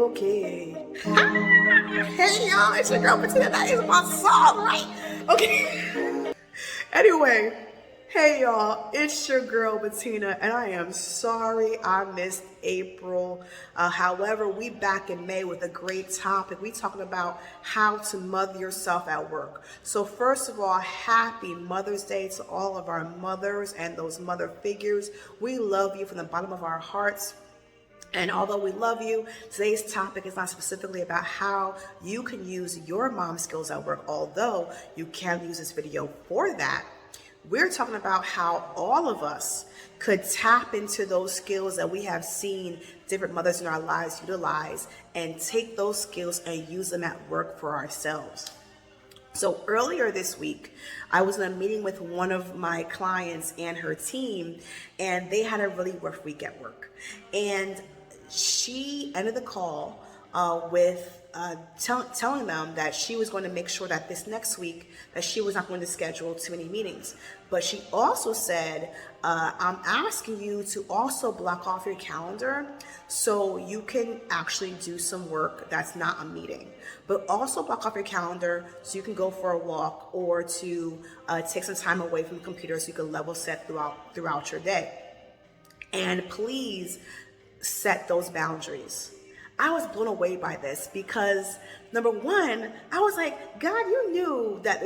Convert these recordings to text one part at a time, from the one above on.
Okay. Hey y'all, it's your girl Bettina. That is my song, right? Okay. Anyway, hey y'all, it's your girl Bettina, and I am sorry I missed April. However, we back in May with a great topic. We talking about how to mother yourself at work. So first of all, happy Mother's Day to all of our mothers and those mother figures. We love you from the bottom of our hearts. And although we love you, today's topic is not specifically about how you can use your mom skills at work, although you can use this video for that. We're talking about how all of us could tap into those skills that we have seen different mothers in our lives utilize and take those skills and use them at work for ourselves. So earlier this week, I was in a meeting with one of my clients and her team, and they had a really rough week at work. And she ended the call with telling them that she was going to make sure that this next week that she was not going to schedule too many meetings. But she also said, I'm asking you to also block off your calendar so you can actually do some work that's not a meeting. But also block off your calendar so you can go for a walk or to take some time away from the computer so you can level set throughout your day. And please set those boundaries. I was blown away by this because number one, I was like, God, you knew that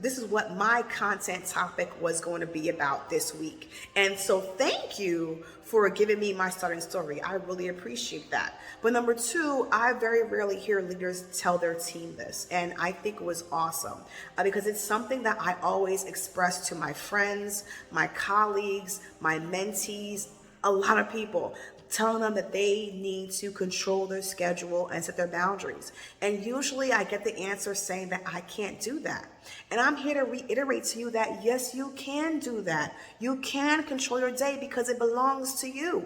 this is what my content topic was going to be about this week. And so thank you for giving me my starting story. I really appreciate that. But number two, I very rarely hear leaders tell their team this. And I think it was awesome because it's something that I always express to my friends, my colleagues, my mentees, a lot of people, telling them that they need to control their schedule and set their boundaries. And usually I get the answer saying that I can't do that. And I'm here to reiterate to you that yes, you can do that. You can control your day because it belongs to you.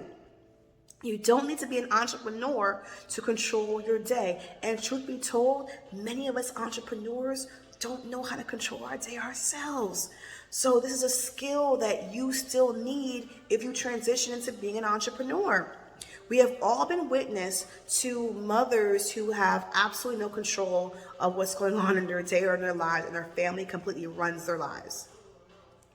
You don't need to be an entrepreneur to control your day. And truth be told, many of us entrepreneurs don't know how to control our day ourselves. So this is a skill that you still need if you transition into being an entrepreneur. We have all been witness to mothers who have absolutely no control of what's going on in their day or in their lives, and their family completely runs their lives.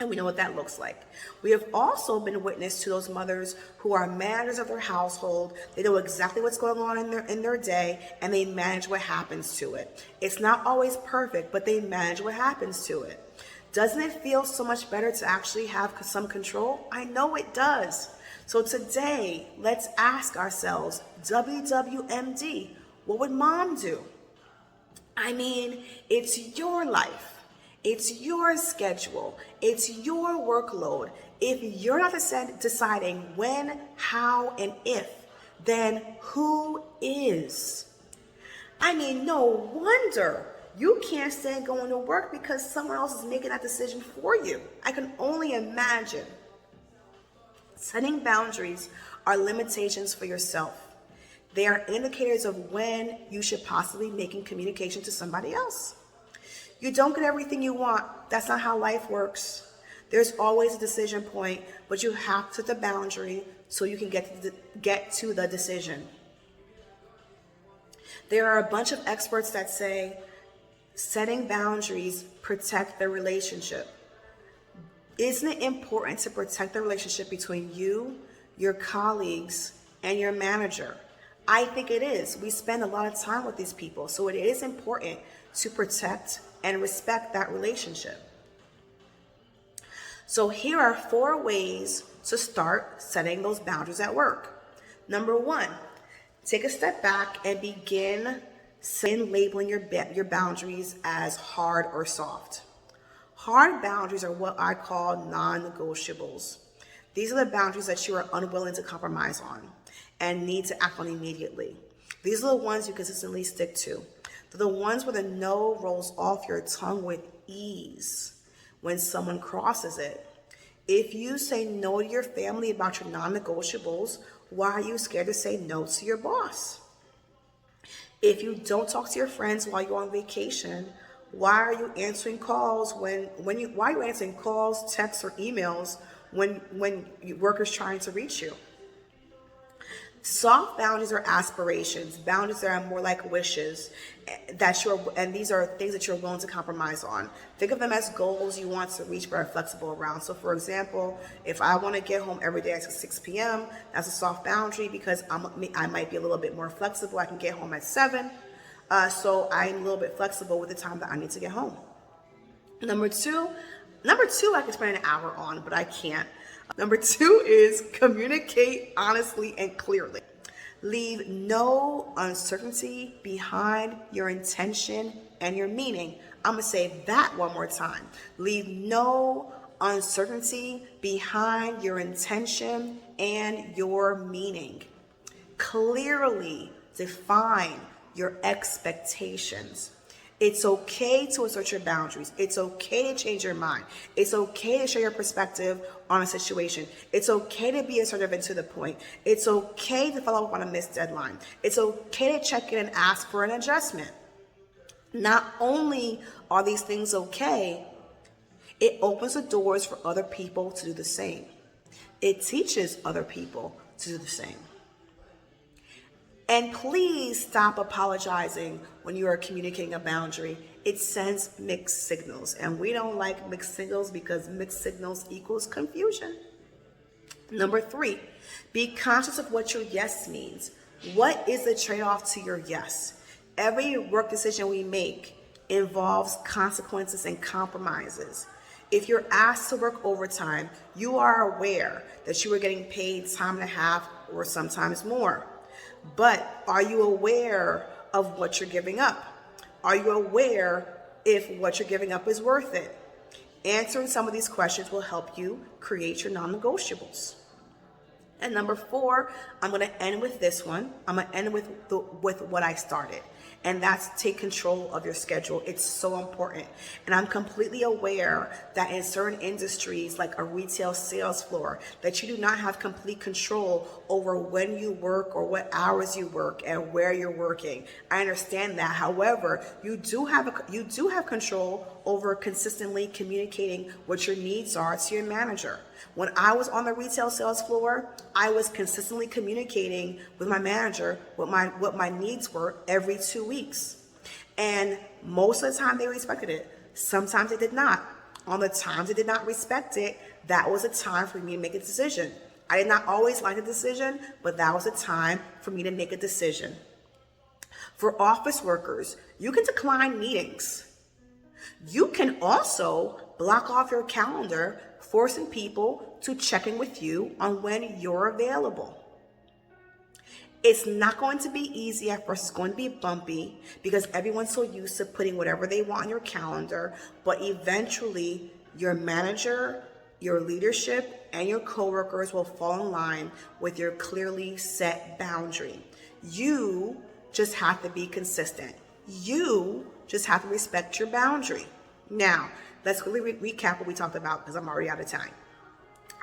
And we know what that looks like. We have also been witness to those mothers who are managers of their household. They know exactly what's going on in their day, and they manage what happens to it. It's not always perfect, but they manage what happens to it. Doesn't it feel so much better to actually have some control? I know it does. So today, let's ask ourselves, WWMD, what would mom do? I mean, it's your life. It's your schedule. It's your workload. If you're not deciding when, how, and if, then who is? I mean, no wonder you can't stand going to work because someone else is making that decision for you. I can only imagine. Setting boundaries are limitations for yourself. They are indicators of when you should possibly be making communication to somebody else. You don't get everything you want. That's not how life works. There's always a decision point, but you have to set the boundary so you can get to the decision. There are a bunch of experts that say setting boundaries protect the relationship. Isn't it important to protect the relationship between you, your colleagues, and your manager? I think it is. We spend a lot of time with these people, so it is important to protect and respect that relationship. So here are 4 ways to start setting those boundaries at work. Number 1, take a step back and begin labeling your boundaries as hard or soft. Hard boundaries are what I call non-negotiables. These are the boundaries that you are unwilling to compromise on and need to act on immediately. These are the ones you consistently stick to. They're the ones where the no rolls off your tongue with ease when someone crosses it. If you say no to your family about your non-negotiables, why are you scared to say no to your boss? If you don't talk to your friends while you're on vacation, why are you answering calls why are you answering calls, texts, or emails when your work is trying to reach you? Soft boundaries are aspirations. Boundaries are more like wishes and these are things that you're willing to compromise on. Think of them as goals you want to reach but are flexible around. So for example, if I want to get home every day at 6 p.m., that's a soft boundary because I might be a little bit more flexible. I can get home at 7. So I'm a little bit flexible with the time that I need to get home. Number two, I can spend an hour on, but I can't. Number 2 is communicate honestly and clearly. Leave no uncertainty behind your intention and your meaning. I'm going to say that one more time. Leave no uncertainty behind your intention and your meaning. Clearly define your expectations. It's okay to assert your boundaries. It's okay to change your mind. It's okay to share your perspective on a situation. It's okay to be assertive and to the point. It's okay to follow up on a missed deadline. It's okay to check in and ask for an adjustment. Not only are these things okay, it opens the doors for other people to do the same. It teaches other people to do the same. And please stop apologizing when you are communicating a boundary. It sends mixed signals. And we don't like mixed signals because mixed signals equals confusion. Number 3, be conscious of what your yes means. What is the trade-off to your yes? Every work decision we make involves consequences and compromises. If you're asked to work overtime, you are aware that you are getting paid time and a half or sometimes more. But are you aware of what you're giving up? Are you aware if what you're giving up is worth it? Answering some of these questions will help you create your non-negotiables. And number 4, I'm going to end with this one. I'm going to end with what I started. And that's take control of your schedule. It's so important. And I'm completely aware that in certain industries, like a retail sales floor, that you do not have complete control over when you work or what hours you work and where you're working. I understand that. However, you do have control over consistently communicating what your needs are to your manager. When I was on the retail sales floor, I was consistently communicating with my manager what my needs were every 2 weeks. And most of the time they respected it. Sometimes they did not. On the times they did not respect it, that was a time for me to make a decision. I did not always like the decision, but that was a time for me to make a decision. For office workers, you can decline meetings. You can also block off your calendar, forcing people to check in with you on when you're available. It's not going to be easy at first. It's going to be bumpy because everyone's so used to putting whatever they want on your calendar, but eventually your manager, your leadership, and your coworkers will fall in line with your clearly set boundary. You just have to be consistent. You just have to respect your boundary. Now, let's quickly recap what we talked about because I'm already out of time.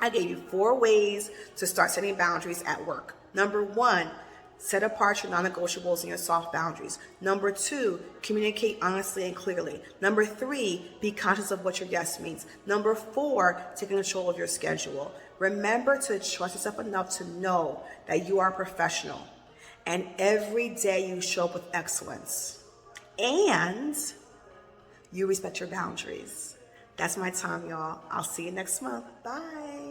I gave you 4 ways to start setting boundaries at work. Number 1, set apart your non-negotiables and your soft boundaries. Number 2, communicate honestly and clearly. Number 3, be conscious of what your yes means. Number 4, take control of your schedule. Remember to trust yourself enough to know that you are a professional. And every day you show up with excellence. And you respect your boundaries. That's my time, y'all. I'll see you next month. Bye.